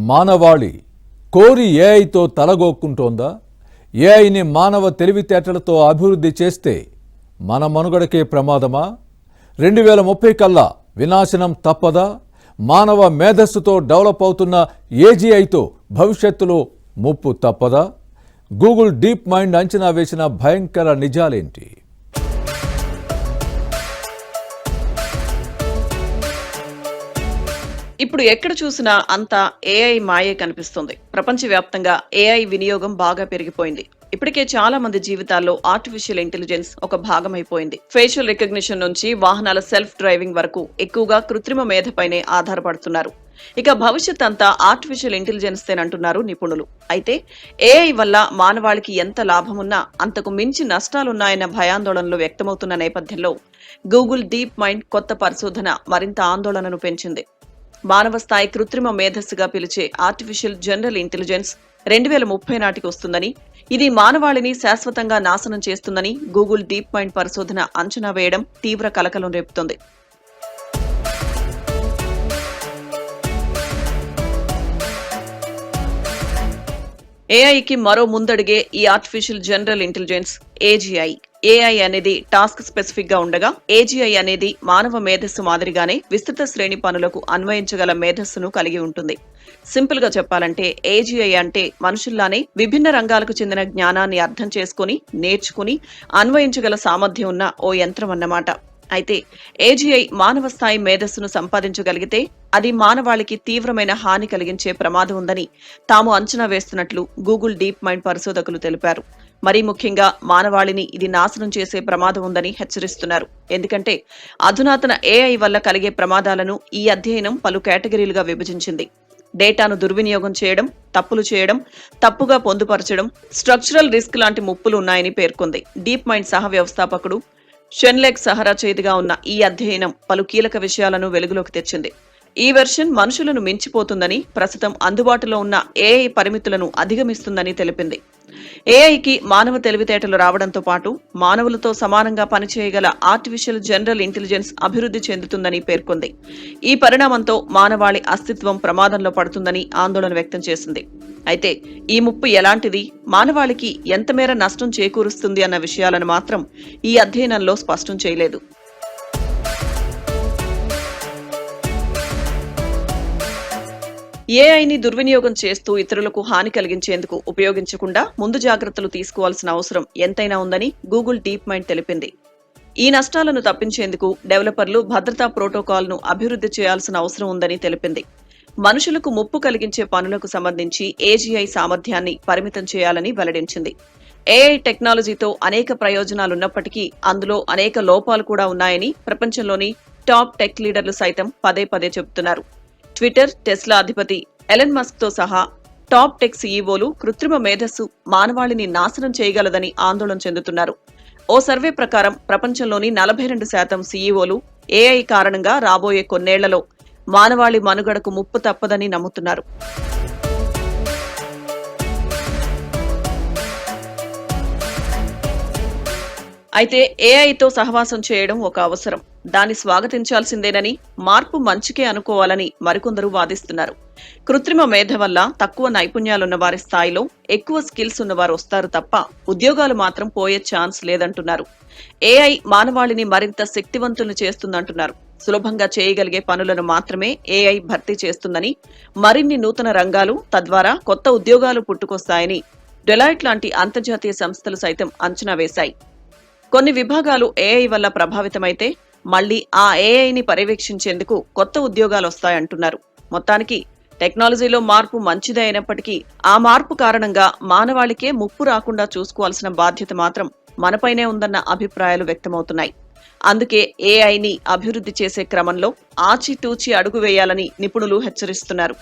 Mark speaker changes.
Speaker 1: మానవాళి కోరి ఏఐతో తలగొక్కుంటోందా? ఏఐని మానవ తెలివితేటలతో అభివృద్ధి చేస్తే మన మనుగడకే ప్రమాదమా? 2030 కల్లా వినాశనం తప్పదా? మానవ మేధస్సుతో డెవలప్ అవుతున్న ఏజీఐతో భవిష్యత్తులో ముప్పు తప్పదా? గూగుల్ డీప్ మైండ్ అంచనా వేసిన భయంకర నిజాలేంటి?
Speaker 2: ఇప్పుడు ఎక్కడ చూసినా అంతా ఏఐ మాయే కనిపిస్తుంది. ప్రపంచవ్యాప్తంగా ఏఐ వినియోగం బాగా పెరిగిపోయింది. ఇప్పటికే చాలా మంది జీవితాల్లో ఆర్టిఫిషియల్ ఇంటెలిజెన్స్ ఒక భాగమైపోయింది. ఫేషియల్ రికగ్నిషన్ నుంచి వాహనాల సెల్ఫ్ డ్రైవింగ్ వరకు ఎక్కువగా కృత్రిమ మేధపైనే ఆధారపడుతున్నారు. ఇక భవిష్యత్ అంతా ఆర్టిఫిషియల్ ఇంటెలిజెన్స్ తేనంటున్నారు నిపుణులు. అయితే ఏఐ వల్ల మానవాళికి ఎంత లాభమున్నా అంతకు మించి నష్టాలున్నాయన్న భయాందోళనలు వ్యక్తమవుతున్న నేపథ్యంలో గూగుల్ డీప్ మైండ్ కొత్త పరిశోధన మరింత ఆందోళనను పెంచింది. మానవ స్థాయి కృత్రిమ మేధస్సుగా పిలిచే ఆర్టిఫిషియల్ జనరల్ ఇంటెలిజెన్స్ 2030 నాటికి వస్తుందని, ఇది మానవాళిని శాశ్వతంగా నాశనం చేస్తుందని గూగుల్ డీప్ మైండ్ పరిశోధన అంచనా వేయడం తీవ్ర కలకలం రేపుతోంది. ఏఐకి మరో ముందడిగే ఈ artificial general intelligence AGI. AI అనేది టాస్క్ స్పెసిఫిక్ గా ఉండగా, ఏజీఐ అనేది మానవ మేధస్సు మాదిరిగానే విస్తృత శ్రేణి పనులకు అన్వయించగల మేధస్సును కలిగి ఉంటుంది. సింపుల్ గా చెప్పాలంటే ఏజీఐ అంటే మనుషుల్లానే విభిన్న రంగాలకు చెందిన జ్ఞానాన్ని అర్థం చేసుకుని, నేర్చుకుని, అన్వయించగల సామర్థ్యం ఉన్న ఓ యంత్రం అన్నమాట. అయితే ఏజీఐ మానవ స్థాయి మేధస్సును సంపాదించగలిగితే అది మానవాళికి తీవ్రమైన హాని కలిగించే ప్రమాదం ఉందని తాము అంచనా వేస్తున్నట్లు గూగుల్ డీప్ మైండ్ పరిశోధకులు తెలిపారు. మరీ ముఖ్యంగా మానవాళిని ఇది నాశనం చేసే ప్రమాదం ఉందని హెచ్చరిస్తున్నారు. ఎందుకంటే అధునాతన ఏఐ వల్ల కలిగే ప్రమాదాలను ఈ అధ్యయనం పలు కేటగిరీలుగా విభజించింది. డేటాను దుర్వినియోగం చేయడం, తప్పులు చేయడం, తప్పుగా పొందుపరచడం, స్ట్రక్చరల్ రిస్క్ లాంటి ముప్పులు ఉన్నాయని పేర్కొంది. డీప్ మైండ్ సహ వ్యవస్థాపకుడు షెన్లెగ్ సహరా చేతిగా ఉన్న ఈ అధ్యయనం పలు కీలక విషయాలను వెలుగులోకి తెచ్చింది. ఈ వెర్షన్ మనుషులను మించిపోతుందని, ప్రస్తుతం అందుబాటులో ఉన్న ఏఐ పరిమితులను అధిగమిస్తుందని తెలిపింది. ఏఐకి మానవ తెలివితేటలు రావడంతో పాటు మానవులతో సమానంగా పనిచేయగల ఆర్టిఫిషియల్ జనరల్ ఇంటెలిజెన్స్ అభివృద్ధి చెందుతుందని పేర్కొంది. ఈ పరిణామంతో మానవాళి అస్తిత్వం ప్రమాదంలో పడుతుందని ఆందోళన వ్యక్తం చేసింది. అయితే ఈ ముప్పు ఎలాంటిది, మానవాళికి ఎంతమేర నష్టం చేకూరుస్తుంది అన్న విషయాలను మాత్రం ఈ అధ్యయనంలో స్పష్టం చేయలేదు. ఏఐని దుర్వినియోగం చేస్తూ ఇతరులకు హాని కలిగించేందుకు ఉపయోగించకుండా ముందు జాగ్రత్తలు తీసుకోవాల్సిన అవసరం ఎంతైనా ఉందని గూగుల్ డీప్ మైండ్ తెలిపింది. ఈ నష్టాలను తప్పించేందుకు డెవలపర్లు భద్రతా ప్రోటోకాల్ను అభివృద్ధి చేయాల్సిన అవసరం ఉందని తెలిపింది. మనుషులకు ముప్పు కలిగించే పనులకు సంబంధించి ఏజీఐ సామర్థ్యాన్ని పరిమితం చేయాలని వెల్లడించింది. ఏఐ టెక్నాలజీతో అనేక ప్రయోజనాలున్నప్పటికీ అందులో అనేక లోపాలు కూడా ఉన్నాయని ప్రపంచంలోని టాప్ టెక్ లీడర్లు సైతం పదే పదే చెబుతున్నారు. ట్విట్టర్, టెస్లా అధిపతి ఎలన్ మస్క్ తో సహా టాప్ టెక్ సీఈఓలు కృత్రిమ మేధస్సు మానవాళిని నాశనం చేయగలదని ఆందోళన చెందుతున్నారు. ఓ సర్వే ప్రకారం ప్రపంచంలోని 42% సీఈఓలు ఏఐ కారణంగా రాబోయే కొన్నేళ్లలో మానవాళి మనుగడకు ముప్పు తప్పదని నమ్ముతున్నారు. అయితే ఏఐతో సహవాసం చేయడం ఒక అవసరం, దాన్ని స్వాగతించాల్సిందేనని, మార్పు మంచికే అనుకోవాలని మరికొందరు వాదిస్తున్నారు. కృత్రిమ మేధ వల్ల తక్కువ నైపుణ్యాలున్న వారి స్థాయిలో ఎక్కువ స్కిల్స్ ఉన్నవారు వస్తారు తప్ప ఉద్యోగాలు మాత్రం పోయే ఛాన్స్ లేదంటున్నారు. ఏఐ మానవాళిని మరింత శక్తివంతులను చేస్తుందంటున్నారు. సులభంగా చేయగలిగే పనులను మాత్రమే ఏఐ భర్తీ చేస్తుందని, మరిన్ని నూతన రంగాలు, తద్వారా కొత్త ఉద్యోగాలు పుట్టుకొస్తాయని డెలాయిట్ లాంటి అంతర్జాతీయ సంస్థలు సైతం అంచనా వేశాయి. కొన్ని విభాగాలు ఏఐ వల్ల ప్రభావితమైతే మళ్లీ ఆ ఏఐని పర్యవేక్షించేందుకు కొత్త ఉద్యోగాలు వస్తాయంటున్నారు. మొత్తానికి టెక్నాలజీలో మార్పు మంచిదే అయినప్పటికీ ఆ మార్పు కారణంగా మానవాళికే ముప్పు రాకుండా చూసుకోవాల్సిన బాధ్యత మాత్రం మనపైనే ఉందన్న అభిప్రాయాలు వ్యక్తమవుతున్నాయి. అందుకే ఏఐని అభివృద్ధి చేసే క్రమంలో ఆచితూచి అడుగు వేయాలని నిపుణులు హెచ్చరిస్తున్నారు.